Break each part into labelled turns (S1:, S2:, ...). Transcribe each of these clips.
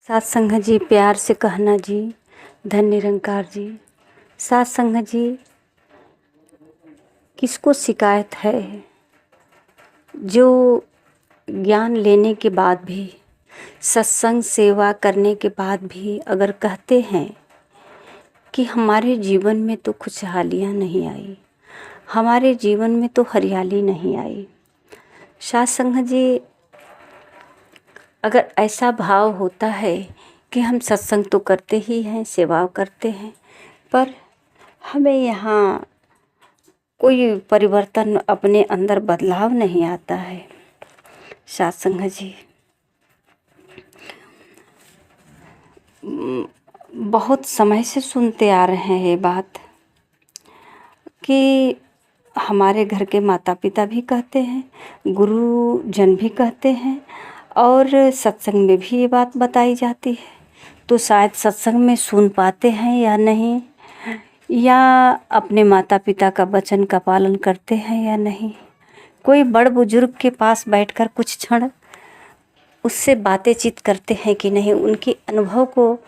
S1: साथ संगत जी, प्यार से कहना जी, धन निरंकार जी। साथ संगत जी, किसको शिकायत है जो ज्ञान लेने के बाद भी, सत्संग सेवा करने के बाद भी अगर कहते हैं कि हमारे जीवन में तो खुशहालियाँ नहीं आई, हमारे जीवन में तो हरियाली नहीं आई। साथ संगत जी, अगर ऐसा भाव होता है कि हम सत्संग तो करते ही हैं, सेवा करते हैं, पर हमें यहाँ कोई परिवर्तन, अपने अंदर बदलाव नहीं आता है। साथ संगत जी, बहुत समय से सुनते आ रहे हैं ये बात कि हमारे घर के माता पिता भी कहते हैं, गुरुजन भी कहते हैं और सत्संग में भी ये बात बताई जाती है। तो शायद सत्संग में सुन पाते हैं या नहीं, या अपने माता पिता का वचन का पालन करते हैं या नहीं। कोई बड़ बुजुर्ग के पास बैठकर कुछ क्षण उससे बातें चित करते हैं कि नहीं, उनके अनुभव को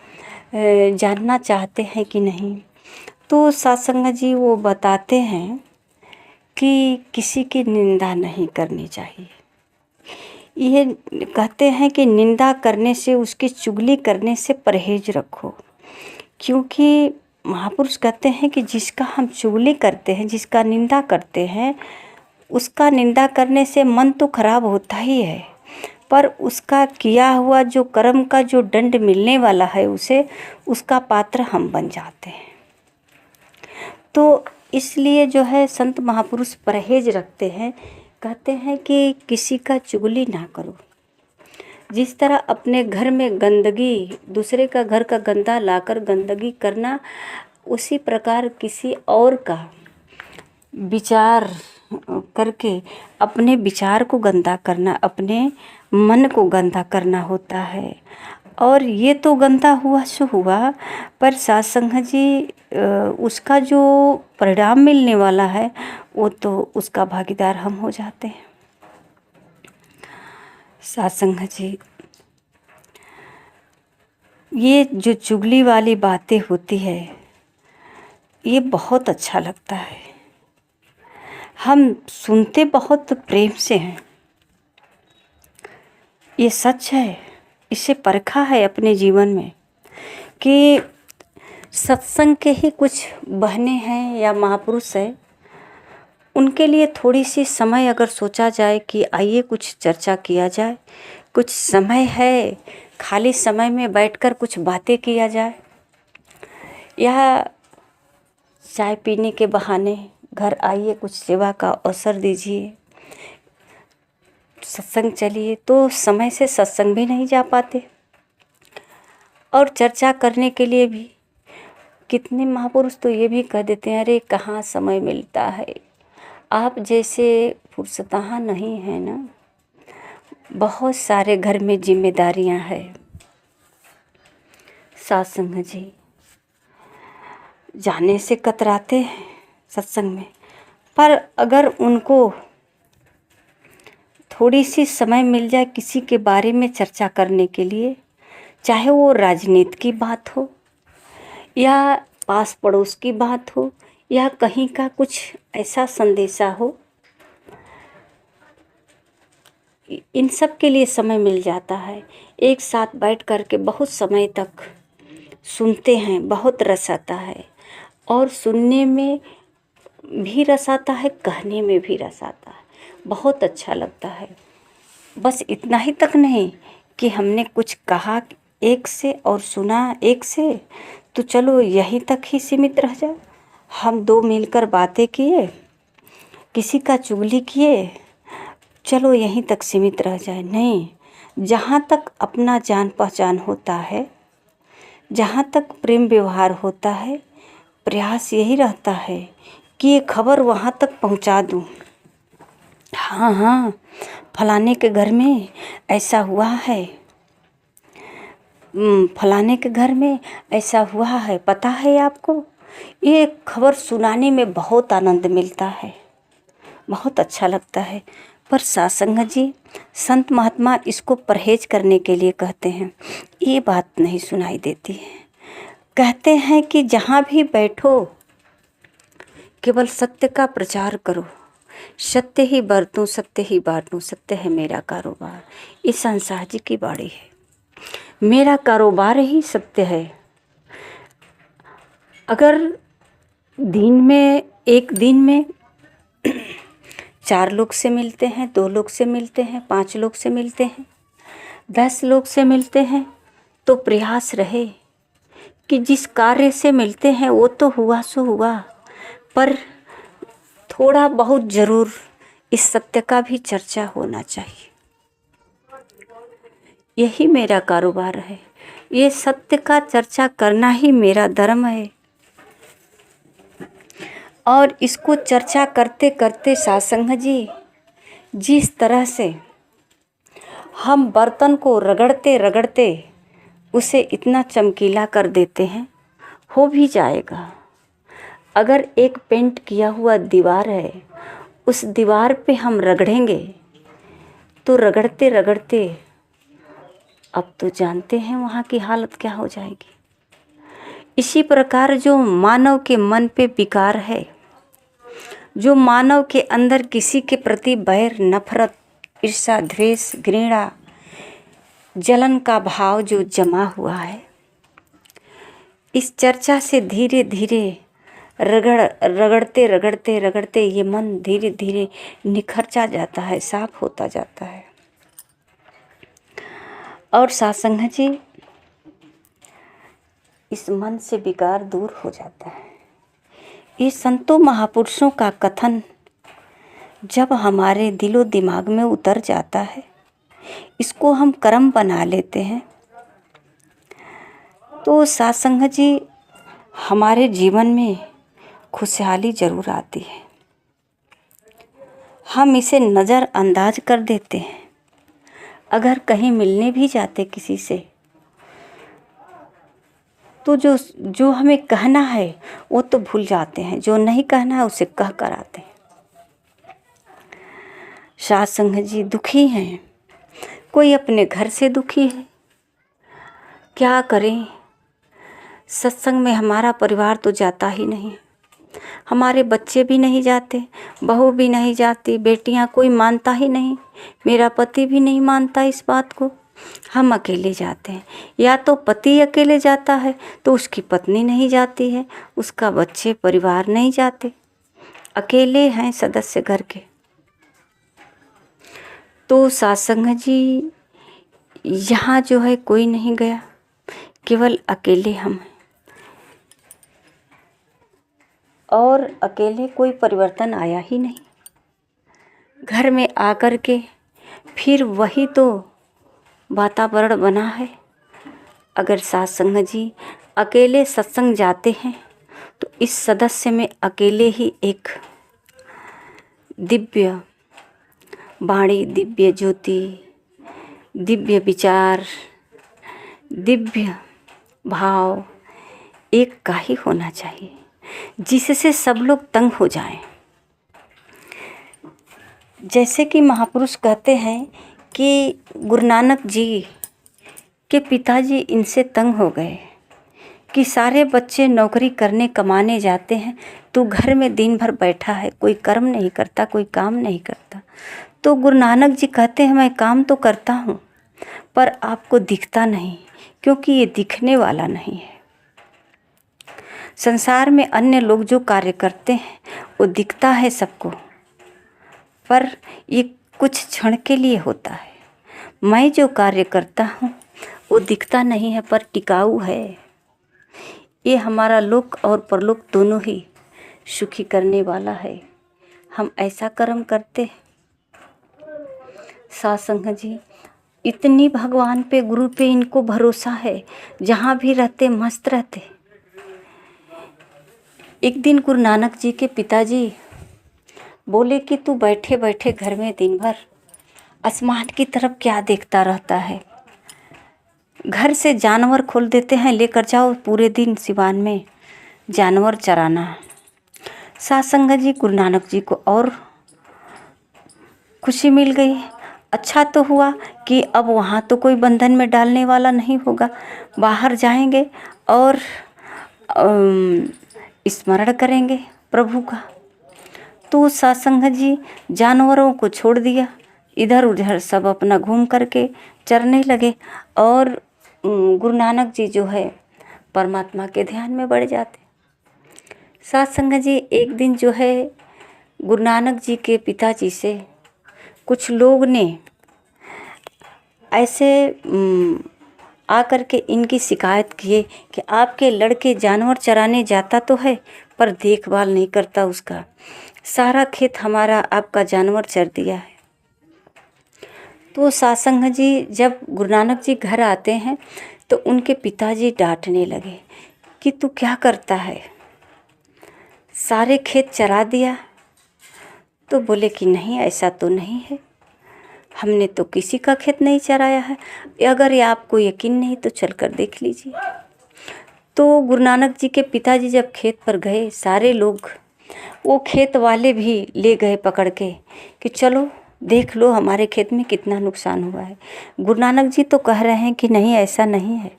S1: जानना चाहते हैं कि नहीं। तो सत्संग जी वो बताते हैं कि किसी की निंदा नहीं करनी चाहिए। ये कहते हैं कि निंदा करने से, उसकी चुगली करने से परहेज रखो, क्योंकि महापुरुष कहते हैं कि जिसका हम चुगली करते हैं, जिसका निंदा करते हैं, उसका निंदा करने से मन तो खराब होता ही है, पर उसका किया हुआ जो कर्म का जो दंड मिलने वाला है उसे, उसका पात्र हम बन जाते हैं। तो इसलिए जो है संत महापुरुष परहेज रखते हैं, कहते हैं कि किसी का चुगली ना करो। जिस तरह अपने घर में गंदगी, दूसरे का घर का गंदा लाकर गंदगी करना, उसी प्रकार किसी और का विचार करके अपने विचार को गंदा करना, अपने मन को गंदा करना होता है। और ये तो गंदा हुआ सो हुआ, पर सत्संग जी उसका जो परिणाम मिलने वाला है वो तो उसका भागीदार हम हो जाते हैं। सत्संग जी, ये जो चुगली वाली बातें होती है, ये बहुत अच्छा लगता है। हम सुनते बहुत प्रेम से हैं, ये सच है, इसे परखा है अपने जीवन में कि सत्संग के ही कुछ बहनें हैं या महापुरुष हैं, उनके लिए थोड़ी सी समय अगर सोचा जाए कि आइए कुछ चर्चा किया जाए, कुछ समय है, खाली समय में बैठकर कुछ बातें किया जाए, या चाय पीने के बहाने घर आइए, कुछ सेवा का अवसर दीजिए, सत्संग चलिए। तो समय से सत्संग भी नहीं जा पाते और चर्चा करने के लिए भी कितने महापुरुष तो ये भी कह देते हैं, अरे कहाँ समय मिलता है, आप जैसे फुर्सतहाँ नहीं है ना, बहुत सारे घर में जिम्मेदारियां हैं। सत्संग जी, जाने से कतराते हैं सत्संग में, पर अगर उनको थोड़ी सी समय मिल जाए किसी के बारे में चर्चा करने के लिए, चाहे वो राजनीति की बात हो या पास पड़ोस की बात हो या कहीं का कुछ ऐसा संदेशा हो, इन सब के लिए समय मिल जाता है। एक साथ बैठ कर के बहुत समय तक सुनते हैं, बहुत रस आता है, और सुनने में भी रस आता है, कहने में भी रस आता है, बहुत अच्छा लगता है। बस इतना ही तक नहीं कि हमने कुछ कहा एक से और सुना एक से, तो चलो यहीं तक ही सीमित रह जाए। हम दो मिलकर बातें किए, किसी का चुगली किए, चलो यहीं तक सीमित रह जाए, नहीं। जहाँ तक अपना जान पहचान होता है, जहाँ तक प्रेम व्यवहार होता है, प्रयास यही रहता है कि ये खबर वहाँ तक पहुँचा दूँ। हाँ हाँ, फलाने के घर में ऐसा हुआ है, फलाने के घर में ऐसा हुआ है, पता है आपको। ये खबर सुनाने में बहुत आनंद मिलता है, बहुत अच्छा लगता है। पर सत्संग जी, संत महात्मा इसको परहेज करने के लिए कहते हैं, ये बात नहीं सुनाई देती है। कहते हैं कि जहाँ भी बैठो केवल सत्य का प्रचार करो, सत्य ही बरतूं, सत्य ही बांटूं, सत्य है मेरा कारोबार। इस संसार जी की बाड़ी है, मेरा कारोबार ही सत्य है। अगर एक दिन में 4 लोग से मिलते हैं, 2 लोग से मिलते हैं, 5 लोग से मिलते हैं, 10 लोग से मिलते हैं, तो प्रयास रहे कि जिस कार्य से मिलते हैं वो तो हुआ सो हुआ, पर थोड़ा बहुत ज़रूर इस सत्य का भी चर्चा होना चाहिए। यही मेरा कारोबार है, ये सत्य का चर्चा करना ही मेरा धर्म है। और इसको चर्चा करते करते सत्संग जी, जिस तरह से हम बर्तन को रगड़ते रगड़ते उसे इतना चमकीला कर देते हैं, हो भी जाएगा। अगर एक पेंट किया हुआ दीवार है, उस दीवार पे हम रगड़ेंगे तो रगड़ते रगड़ते अब तो जानते हैं वहाँ की हालत क्या हो जाएगी। इसी प्रकार जो मानव के मन पे विकार है, जो मानव के अंदर किसी के प्रति बैर, नफरत, ईर्ष्या, द्वेष, घृणा, जलन का भाव जो जमा हुआ है, इस चर्चा से धीरे धीरे रगड़ते रगड़ते रगड़ते ये मन धीरे धीरे निखरता जाता है, साफ होता जाता है। और सत्संग जी, इस मन से विकार दूर हो जाता है। ये संतों महापुरुषों का कथन जब हमारे दिलो दिमाग में उतर जाता है, इसको हम कर्म बना लेते हैं, तो सत्संग जी हमारे जीवन में खुशहाली ज़रूर आती है। हम इसे नज़रअंदाज कर देते हैं। अगर कहीं मिलने भी जाते किसी से, तो जो हमें कहना है वो तो भूल जाते हैं, जो नहीं कहना है उसे कह कर आते हैं। सत्संग जी दुखी हैं, कोई अपने घर से दुखी है, क्या करें। सत्संग में हमारा परिवार तो जाता ही नहीं, हमारे बच्चे भी नहीं जाते, बहू भी नहीं जाती, बेटियां कोई मानता ही नहीं, मेरा पति भी नहीं मानता इस बात को। हम अकेले जाते हैं, या तो पति अकेले जाता है तो उसकी पत्नी नहीं जाती है, उसका बच्चे परिवार नहीं जाते, अकेले हैं सदस्य घर के। तो सत्संग जी यहाँ जो है कोई नहीं गया, केवल अकेले हम हैं। और अकेले कोई परिवर्तन आया ही नहीं। घर में आकर के फिर वही तो वातावरण बना है। अगर सत्संग जी अकेले सत्संग जाते हैं तो इस सदस्य में अकेले ही एक दिव्य वाणी, दिव्य ज्योति, दिव्य विचार, दिव्य भाव एक का ही होना चाहिए, जिससे सब लोग तंग हो जाएं। जैसे कि महापुरुष कहते हैं कि गुरु नानक जी के पिताजी इनसे तंग हो गए कि सारे बच्चे नौकरी करने कमाने जाते हैं, तो घर में दिन भर बैठा है, कोई कर्म नहीं करता, कोई काम नहीं करता। तो गुरु नानक जी कहते हैं मैं काम तो करता हूँ पर आपको दिखता नहीं, क्योंकि ये दिखने वाला नहीं है। संसार में अन्य लोग जो कार्य करते हैं वो दिखता है सबको, पर ये कुछ क्षण के लिए होता है। मैं जो कार्य करता हूँ वो दिखता नहीं है पर टिकाऊ है। ये हमारा लोक और परलोक दोनों ही सुखी करने वाला है। हम ऐसा कर्म करते हैं। सत्संग जी इतनी भगवान पे, गुरु पे इनको भरोसा है, जहाँ भी रहते मस्त रहते। एक दिन गुरु नानक जी के पिताजी बोले कि तू बैठे बैठे घर में दिन भर आसमान की तरफ क्या देखता रहता है। घर से जानवर खोल देते हैं, लेकर जाओ पूरे दिन सिवान में जानवर चराना। सत्संग जी गुरु नानक जी को और खुशी मिल गई। अच्छा तो हुआ कि अब वहाँ तो कोई बंधन में डालने वाला नहीं होगा, बाहर जाएंगे और स्मरण करेंगे प्रभु का। तो सत्संग जी जानवरों को छोड़ दिया, इधर उधर सब अपना घूम करके चरने लगे और गुरु नानक जी जो है परमात्मा के ध्यान में बढ़ जाते। सत्संग जी एक दिन जो है गुरु नानक जी के पिताजी से कुछ लोग ने ऐसे आकर के इनकी शिकायत किए कि आपके लड़के जानवर चराने जाता तो है पर देखभाल नहीं करता, उसका सारा खेत हमारा आपका जानवर चर दिया है। तो सत्संग जी जब गुरु नानक जी घर आते हैं तो उनके पिताजी डांटने लगे कि तू क्या करता है, सारे खेत चरा दिया। तो बोले कि नहीं, ऐसा तो नहीं है, हमने तो किसी का खेत नहीं चराया है, अगर ये आपको यकीन नहीं तो चलकर देख लीजिए। तो गुरु नानक जी के पिताजी जब खेत पर गए, सारे लोग, वो खेत वाले भी ले गए पकड़ के कि चलो देख लो हमारे खेत में कितना नुकसान हुआ है। गुरु नानक जी तो कह रहे हैं कि नहीं, ऐसा नहीं है,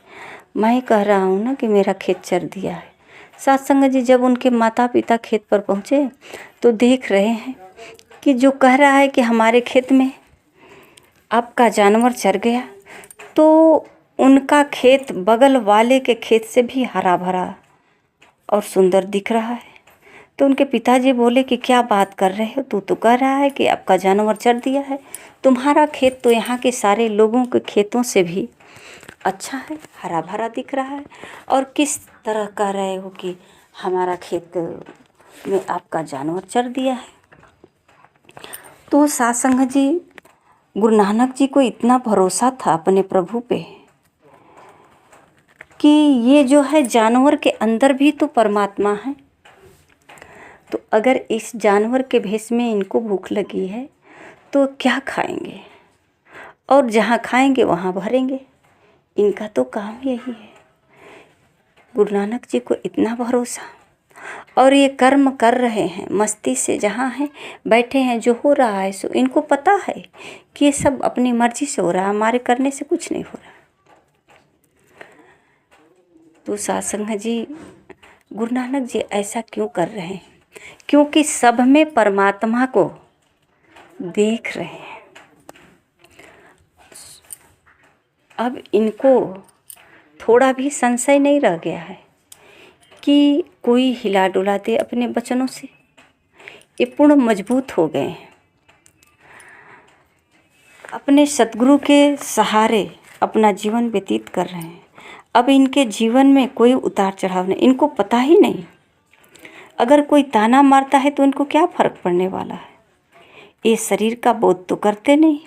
S1: मैं कह रहा हूँ ना कि मेरा खेत चर दिया है। सत्संग जी जब उनके माता पिता खेत पर पहुँचे तो देख रहे हैं कि जो कह रहा है कि हमारे खेत में आपका जानवर चर गया, तो उनका खेत बगल वाले के खेत से भी हरा भरा और सुंदर दिख रहा है। तो उनके पिताजी बोले कि क्या बात कर रहे हो, तू तो कह रहा है कि आपका जानवर चर दिया है, तुम्हारा खेत तो यहाँ के सारे लोगों के खेतों से भी अच्छा है, हरा भरा दिख रहा है, और किस तरह कह रहे हो कि हमारा खेत में आपका जानवर चर दिया है। तो सत्संग जी गुरु नानक जी को इतना भरोसा था अपने प्रभु पे कि ये जो है जानवर के अंदर भी तो परमात्मा है, तो अगर इस जानवर के भेष में इनको भूख लगी है तो क्या खाएंगे, और जहाँ खाएंगे वहाँ भरेंगे, इनका तो काम यही है। गुरु नानक जी को इतना भरोसा, और ये कर्म कर रहे हैं मस्ती से, जहाँ हैं बैठे हैं, जो हो रहा है सो इनको पता है कि ये सब अपनी मर्जी से हो रहा है, हमारे करने से कुछ नहीं हो रहा। तो सत्संग जी गुरु नानक जी ऐसा क्यों कर रहे हैं, क्योंकि सब में परमात्मा को देख रहे हैं। अब इनको थोड़ा भी संशय नहीं रह गया है कि कोई हिला डुला दे अपने वचनों से, ये पूर्ण मजबूत हो गए हैं। अपने सतगुरु के सहारे अपना जीवन व्यतीत कर रहे हैं। अब इनके जीवन में कोई उतार चढ़ाव नहीं, इनको पता ही नहीं, अगर कोई ताना मारता है तो इनको क्या फ़र्क पड़ने वाला है। ये शरीर का बोध तो करते नहीं,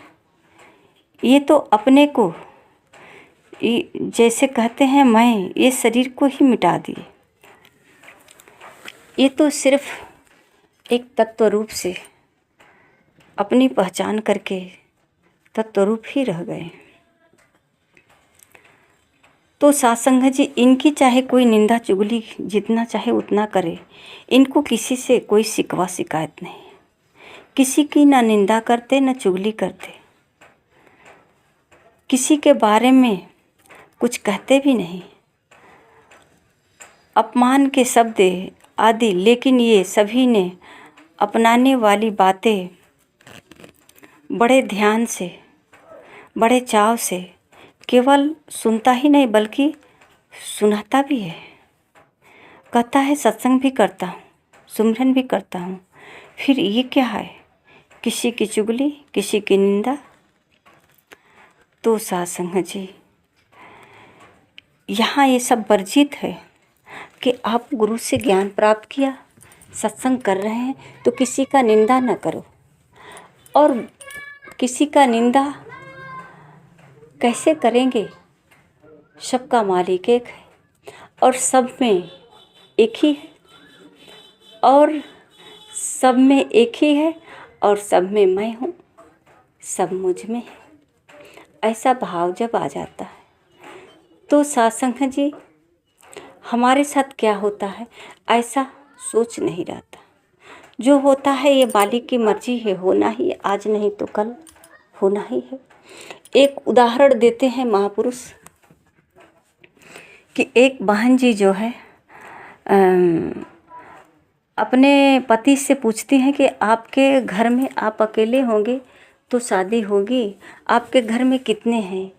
S1: ये तो अपने को जैसे कहते हैं मैं ये शरीर को ही मिटा दिए, ये तो सिर्फ एक तत्व रूप से अपनी पहचान करके तत्व रूप ही रह गए। तो सत्संग जी इनकी चाहे कोई निंदा चुगली जितना चाहे उतना करे, इनको किसी से कोई शिकवा शिकायत नहीं, किसी की ना निंदा करते ना चुगली करते, किसी के बारे में कुछ कहते भी नहीं, अपमान के शब्द आदि, लेकिन ये सभी ने अपनाने वाली बातें बड़े ध्यान से, बड़े चाव से, केवल सुनता ही नहीं बल्कि सुनाता भी है। कहता है सत्संग भी करता हूँ, सुमिरन भी करता हूँ, फिर ये क्या है, किसी की चुगली, किसी की निंदा। तो सत्संग जी यहाँ ये सब वर्जित है कि आप गुरु से ज्ञान प्राप्त किया, सत्संग कर रहे हैं तो किसी का निंदा न करो, और किसी का निंदा कैसे करेंगे, सबका मालिक एक है और सब में एक ही है, और सब में एक ही है, और सब में मैं हूँ, सब मुझ में है। ऐसा भाव जब आ जाता है तो सत्संग जी हमारे साथ क्या होता है ऐसा सोच नहीं रहता। जो होता है ये मालिक की मर्जी है, होना ही आज नहीं तो कल होना ही है। एक उदाहरण देते हैं महापुरुष कि एक बहन जी जो है अपने पति से पूछती हैं कि आपके घर में आप अकेले होंगे तो शादी होगी, आपके घर में कितने हैं।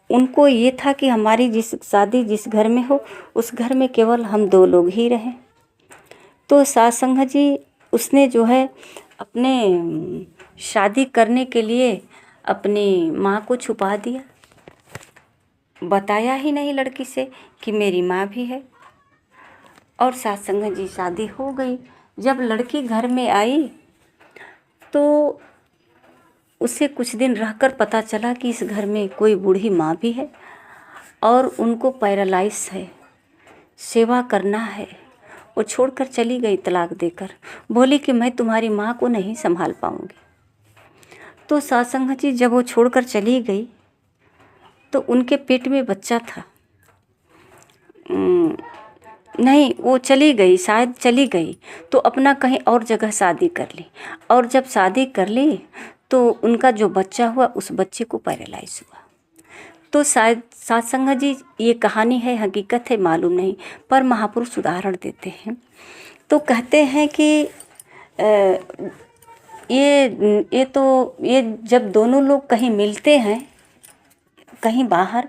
S1: उनको ये था कि हमारी शादी जिस घर में हो उस घर में केवल हम 2 लोग ही रहें। तो सासंग जी उसने जो है अपने शादी करने के लिए अपनी माँ को छुपा दिया, बताया ही नहीं लड़की से कि मेरी माँ भी है। और सासंग जी शादी हो गई। जब लड़की घर में आई तो उसे कुछ दिन रहकर पता चला कि इस घर में कोई बूढ़ी माँ भी है और उनको पैरालाइज है, सेवा करना है। वो छोड़कर चली गई तलाक देकर, बोली कि मैं तुम्हारी माँ को नहीं संभाल पाऊँगी। तो सासंग जी जब वो छोड़कर चली गई तो उनके पेट में बच्चा था। नहीं, वो चली गई, शायद चली गई तो अपना कहीं और जगह शादी कर ली। और जब शादी कर ली तो उनका जो बच्चा हुआ उस बच्चे को पैरालाइज हुआ। तो शायद सासंग जी ये कहानी है, हकीकत है, मालूम नहीं, पर महापुरुष उदाहरण देते हैं। तो कहते हैं कि ये जब दोनों लोग कहीं मिलते हैं, कहीं बाहर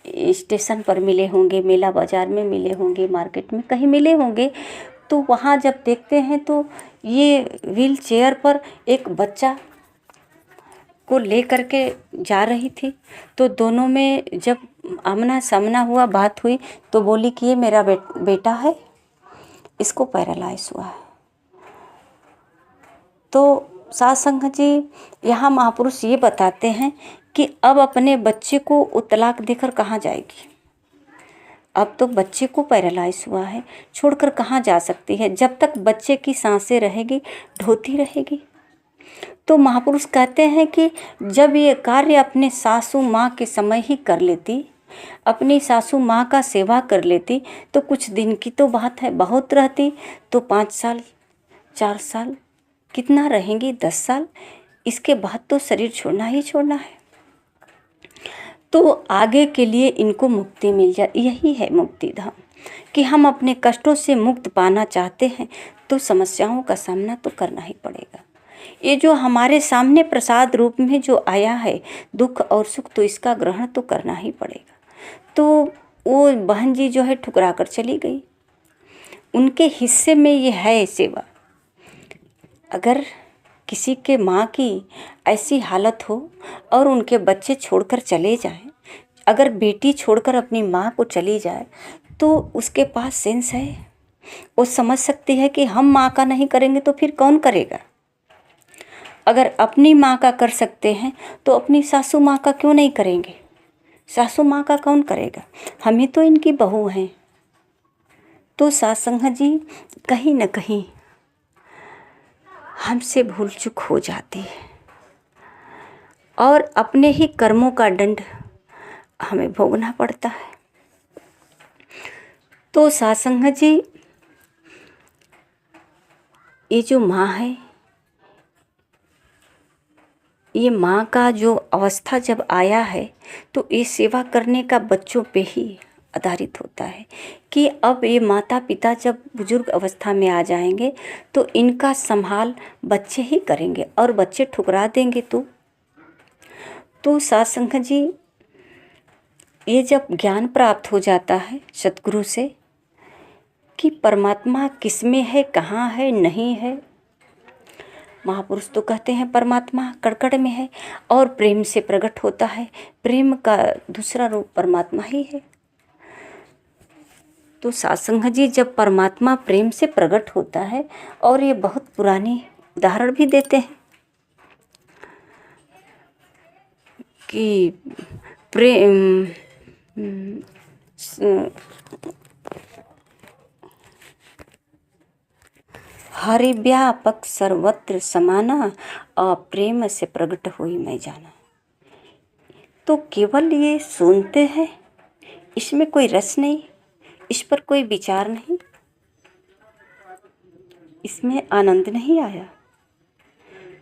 S1: स्टेशन पर मिले होंगे, मेला बाज़ार में मिले होंगे, मार्केट में कहीं मिले होंगे, तो वहाँ जब देखते हैं तो ये व्हील चेयर पर एक बच्चा को ले करके जा रही थी। तो दोनों में जब आमना सामना हुआ, बात हुई, तो बोली कि ये मेरा बेटा है, इसको पैरालाइज हुआ है। तो सासंग जी यहाँ महापुरुष ये बताते हैं कि अब अपने बच्चे को तलाक देकर कहाँ जाएगी। अब तो बच्चे को पैरालाइज हुआ है, छोड़कर कहाँ जा सकती है। जब तक बच्चे की सांसें रहेगी ढोती रहेगी। तो महापुरुष कहते हैं कि जब ये कार्य अपने सासू माँ के समय ही कर लेती, अपनी सासू माँ का सेवा कर लेती, तो कुछ दिन की तो बात है, बहुत रहती तो 5 साल 4 साल, कितना रहेंगी, 10 साल, इसके बाद तो शरीर छोड़ना ही छोड़ना है। तो आगे के लिए इनको मुक्ति मिल जाए, यही है मुक्ति धाम। कि हम अपने कष्टों से मुक्त पाना चाहते हैं तो समस्याओं का सामना तो करना ही पड़ेगा। ये जो हमारे सामने प्रसाद रूप में जो आया है दुख और सुख, तो इसका ग्रहण तो करना ही पड़ेगा। तो वो बहन जी जो है ठुकरा कर चली गई, उनके हिस्से में ये है सेवा। अगर किसी के माँ की ऐसी हालत हो और उनके बच्चे छोड़कर चले जाएं, अगर बेटी छोड़कर अपनी माँ को चली जाए तो उसके पास सेंस है, वो समझ सकती है कि हम माँ का नहीं करेंगे तो फिर कौन करेगा। अगर अपनी माँ का कर सकते हैं तो अपनी सासू माँ का क्यों नहीं करेंगे। सासू माँ का कौन करेगा, हम ही तो इनकी बहू हैं। तो सासंग जी कहीं न कहीं हमसे भूल चूक हो जाती है और अपने ही कर्मों का दंड हमें भोगना पड़ता है। तो सासंग जी ये जो माँ है, ये माँ का जो अवस्था जब आया है तो ये सेवा करने का बच्चों पे ही आधारित होता है कि अब ये माता पिता जब बुजुर्ग अवस्था में आ जाएंगे तो इनका संभाल बच्चे ही करेंगे और बच्चे ठुकरा देंगे तो सासंग जी ये जब ज्ञान प्राप्त हो जाता है सतगुरु से कि परमात्मा किस में है, कहाँ है, नहीं है। महापुरुष तो कहते हैं परमात्मा कण-कण में है और प्रेम से प्रकट होता है, प्रेम का दूसरा रूप परमात्मा ही है। तो सासंग जी जब परमात्मा प्रेम से प्रकट होता है, और ये बहुत पुरानी उदाहरण भी देते हैं कि प्रेम हरि व्यापक सर्वत्र समाना, प्रेम से प्रकट हुई मैं जाना। तो केवल ये सुनते हैं, इसमें कोई रस नहीं, इस पर कोई विचार नहीं, इसमें आनंद नहीं आया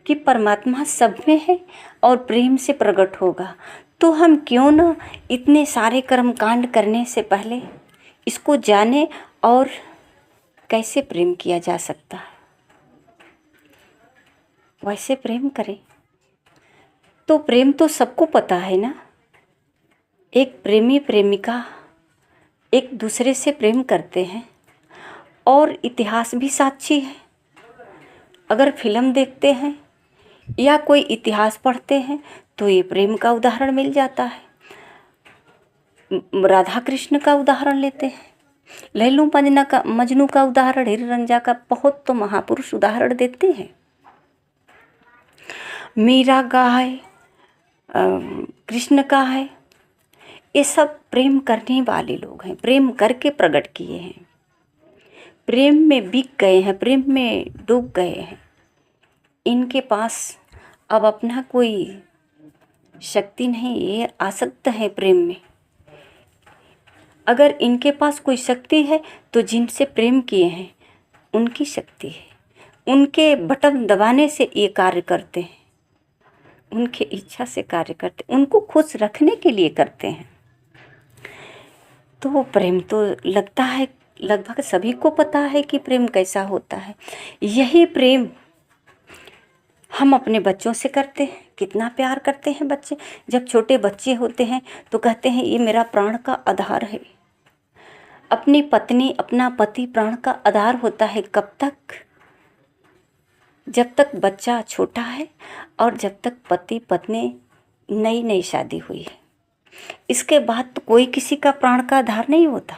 S1: कि परमात्मा सब में है और प्रेम से प्रकट होगा। तो हम क्यों न इतने सारे कर्म कांड करने से पहले इसको जाने और कैसे प्रेम किया जा सकता है वैसे प्रेम करें। तो प्रेम तो सबको पता है ना। एक प्रेमी प्रेमिका एक दूसरे से प्रेम करते हैं और इतिहास भी साक्षी है। अगर फिल्म देखते हैं या कोई इतिहास पढ़ते हैं तो ये प्रेम का उदाहरण मिल जाता है। राधा कृष्ण का उदाहरण लेते हैं, लैलू मजनू का उदाहरण, हीर रांझा का, बहुत तो महापुरुष उदाहरण देते हैं। मीरा का है, कृष्ण का है। ये सब प्रेम करने वाले लोग हैं, प्रेम करके प्रकट किए हैं, प्रेम में बिक गए हैं, प्रेम में डूब गए हैं। इनके पास अब अपना कोई शक्ति नहीं, ये आसक्त है प्रेम में। अगर इनके पास कोई शक्ति है तो जिनसे प्रेम किए हैं उनकी शक्ति है। उनके बटन दबाने से ये कार्य करते हैं, उनके इच्छा से कार्य करते हैं, उनको खुश रखने के लिए करते हैं। तो प्रेम तो लगता है लगभग सभी को पता है कि प्रेम कैसा होता है। यही प्रेम हम अपने बच्चों से करते हैं। कितना प्यार करते हैं बच्चे। जब छोटे बच्चे होते हैं तो कहते हैं ये मेरा प्राण का आधार है। अपनी पत्नी अपना पति प्राण का आधार होता है। कब तक? जब तक बच्चा छोटा है और जब तक पति पत्नी नई नई शादी हुई है। इसके बाद तो कोई किसी का प्राण का आधार नहीं होता।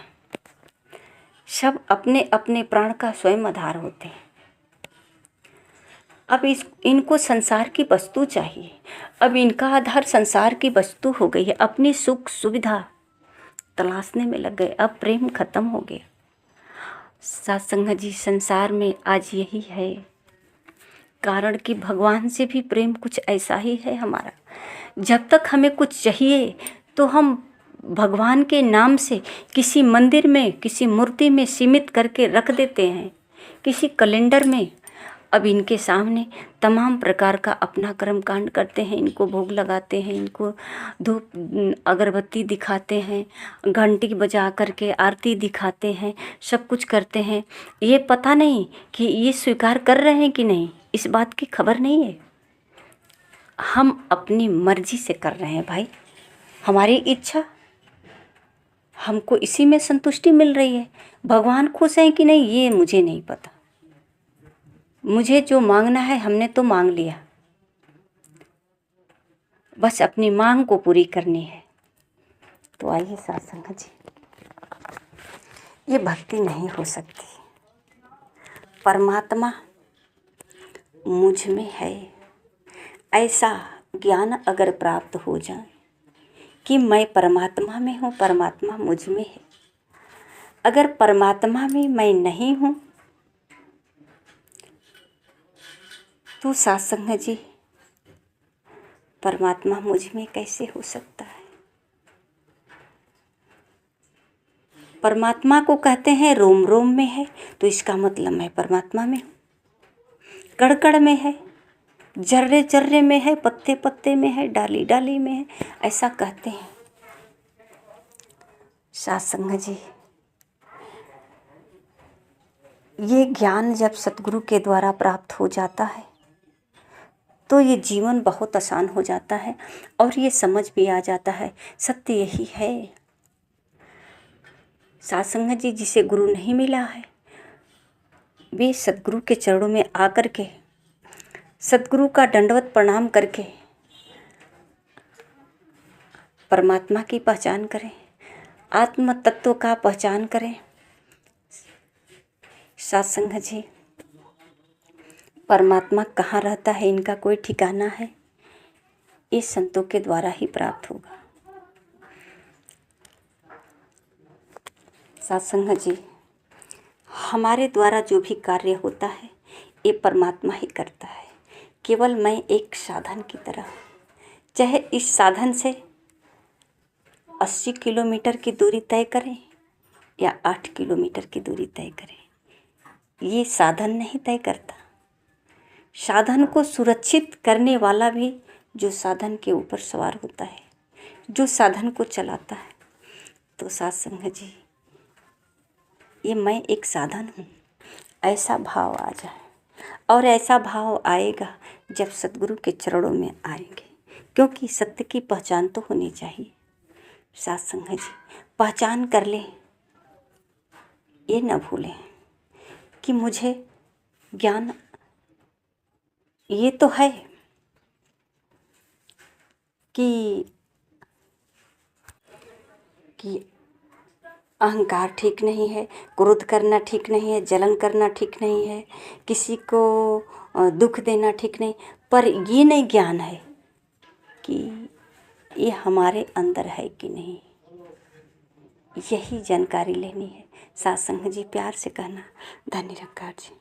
S1: सब अपने अपने प्राण का स्वयं आधार होते हैं। अब इनको संसार की वस्तु चाहिए। अब इनका आधार संसार की वस्तु हो गई है। अपनी सुख सुविधा तलाशने में लग गए। अब प्रेम खत्म हो गया। सत्संग जी, संसार में आज यही है कारण कि भगवान से भी प्रेम कुछ ऐसा ही है हमारा। जब तक हमें कुछ चाहिए तो हम भगवान के नाम से किसी मंदिर में किसी मूर्ति में सीमित करके रख देते हैं, किसी कैलेंडर में। अब इनके सामने तमाम प्रकार का अपना कर्म कांड करते हैं। इनको भोग लगाते हैं, इनको धूप अगरबत्ती दिखाते हैं, घंटी बजा करके आरती दिखाते हैं, सब कुछ करते हैं। ये पता नहीं कि ये स्वीकार कर रहे हैं कि नहीं, इस बात की खबर नहीं है। हम अपनी मर्जी से कर रहे हैं भाई, हमारी इच्छा, हमको इसी में संतुष्टि मिल रही है। भगवान खुश हैं कि नहीं ये मुझे नहीं पता। मुझे जो मांगना है हमने तो मांग लिया, बस अपनी मांग को पूरी करनी है। तो आइए सत्संग जी, ये भक्ति नहीं हो सकती। परमात्मा मुझ में है, ऐसा ज्ञान अगर प्राप्त हो जाए कि मैं परमात्मा में हूँ, परमात्मा मुझ में है। अगर परमात्मा में मैं नहीं हूँ तो सत्संग जी परमात्मा मुझ में कैसे हो सकता है। परमात्मा को कहते हैं रोम रोम में है, तो इसका मतलब मैं परमात्मा में हूँ। कण कण में है, जर्रे जर्रे में है, पत्ते पत्ते में है, डाली डाली में है, ऐसा कहते हैं सत्संग जी। ये ज्ञान जब सतगुरु के द्वारा प्राप्त हो जाता है तो ये जीवन बहुत आसान हो जाता है और ये समझ भी आ जाता है। सत्य यही है सत्संग जी, जिसे गुरु नहीं मिला है वे सतगुरु के चरणों में आकर के सतगुरु का दंडवत प्रणाम करके परमात्मा की पहचान करें, आत्म तत्व का पहचान करें। सत्संग जी, परमात्मा कहाँ रहता है इनका कोई ठिकाना है, ये संतों के द्वारा ही प्राप्त होगा। सत्संग जी, हमारे द्वारा जो भी कार्य होता है ये परमात्मा ही करता है। केवल मैं एक साधन की तरह, चाहे इस साधन से 80 किलोमीटर की दूरी तय करें या 8 किलोमीटर की दूरी तय करें, ये साधन नहीं तय करता। साधन को सुरक्षित करने वाला भी जो साधन के ऊपर सवार होता है, जो साधन को चलाता है। तो साथ संगत जी, ये मैं एक साधन हूँ, ऐसा भाव आ जाए। और ऐसा भाव आएगा जब सतगुरु के चरणों में आएंगे, क्योंकि सत्य की पहचान तो होनी चाहिए। साथ संगत जी, पहचान कर लें, ये न भूलें कि मुझे ज्ञान ये तो है कि अहंकार ठीक नहीं है, क्रोध करना ठीक नहीं है, जलन करना ठीक नहीं है, किसी को दुख देना ठीक नहीं। पर ये नहीं ज्ञान है कि ये हमारे अंदर है कि नहीं, यही जानकारी लेनी है। साथ संगत जी, प्यार से कहना। धन्य निरंकार जी।